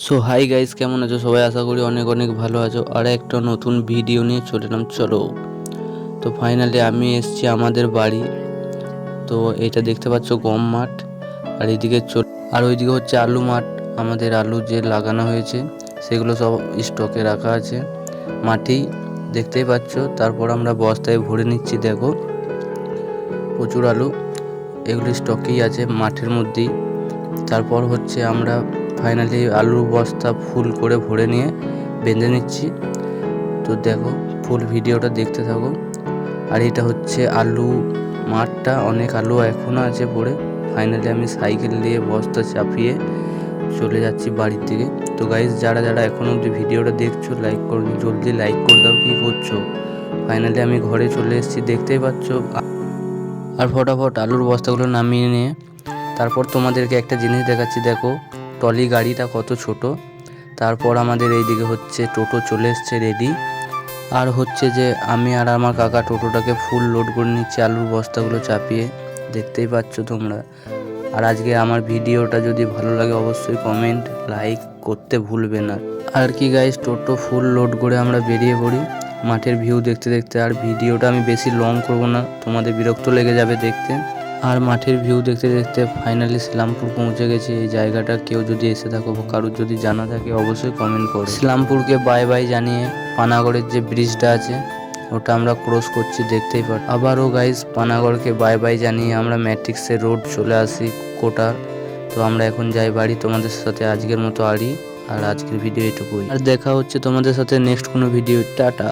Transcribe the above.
So hi guys, কেমন আছো সবাই? আশা করি অনেক অনেক ভালো আছো। আর একটা নতুন ভিডিও নিয়ে চলে এলাম। চলো, তো ফাইনালি আমি এসেছি আমাদের বাড়ি। তো এটা দেখতে পাচ্ছ গম মাঠ, আর এইদিকে আর ওইদিকে হচ্ছে আলু মাঠ। আমাদের আলু যে লাগানো হয়েছে সেগুলো সব স্টকে রাখা আছে মাঠেই, দেখতেই পাচ্ছ। তারপর আমরা বস্তায় ভরে নিচ্ছি, দেখো প্রচুর আলু, এগুলো স্টকেই আছে মাঠের মধ্যেই। তারপর হচ্ছে আমরা ফাইনালি আলুর বস্তা ফুল করে ভরে নিয়ে বেঁধে নিচ্ছি। তো দেখো, ফুল ভিডিওটা দেখতে থাকো। আর এটা হচ্ছে আলু মাঠটা, অনেক আলু এখনও আছে পড়ে। ফাইনালি আমি সাইকেল দিয়ে বস্তা চাপিয়ে চলে যাচ্ছি বাড়ির দিকে। তো গাইস, যারা যারা এখনও অবধি ভিডিওটা দেখছো লাইক করো, জলদি লাইক করে দাও। কী করছো? ফাইনালি আমি ঘরে চলে এসেছি, দেখতেই পাচ্ছ। আর ফটাফট আলুর বস্তাগুলো নামিয়ে নিয়ে তারপর তোমাদেরকে একটা জিনিস দেখাচ্ছি, দেখো ট্রলি গাড়িটা কত ছোট। তারপর আমাদের এইদিকে হচ্ছে টোটো চলে এসছে রেডি। আর হচ্ছে যে আমি আর আমার কাকা টোটোটাকে ফুল লোড করে নিচ্ছি আলুর বস্তাগুলো চাপিয়ে, দেখতেই পাচ্ছ তোমরা। আর আজকে আমার ভিডিওটা যদি ভালো লাগে অবশ্যই কমেন্ট লাইক করতে ভুলবে না। আর কি গাইস, টোটো ফুল লোড করে আমরা বেরিয়ে পড়ি মাঠের ভিউ দেখতে দেখতে। আর ভিডিওটা আমি বেশি লং করব না, তোমাদের বিরক্ত লেগে যাবে দেখতে। আর মাঠের ভিউ দেখতে দেখতে ফাইনালি ইসলামপুর পৌঁছে গেছি। এই জায়গাটা কেউ যদি এসে থাকো বা কারোর যদি জানা থাকে অবশ্যই কমেন্ট করো। ইসলামপুরকে বাই বাই জানিয়ে পানাগড়ের যে ব্রিজটা আছে ওটা আমরা ক্রস করছি, দেখতেই পার। আবারও গাইস পানাগড়কে বাই বাই জানিয়ে আমরা ম্যাট্রিক্সের রোড চলে আসি কোটার। তো আমরা এখন যাই বাড়ি। তোমাদের সাথে আজকের মতো আর আজকের ভিডিও এটুকুই। আর দেখা হচ্ছে তোমাদের সাথে নেক্সট কোনো ভিডিও। টাটা।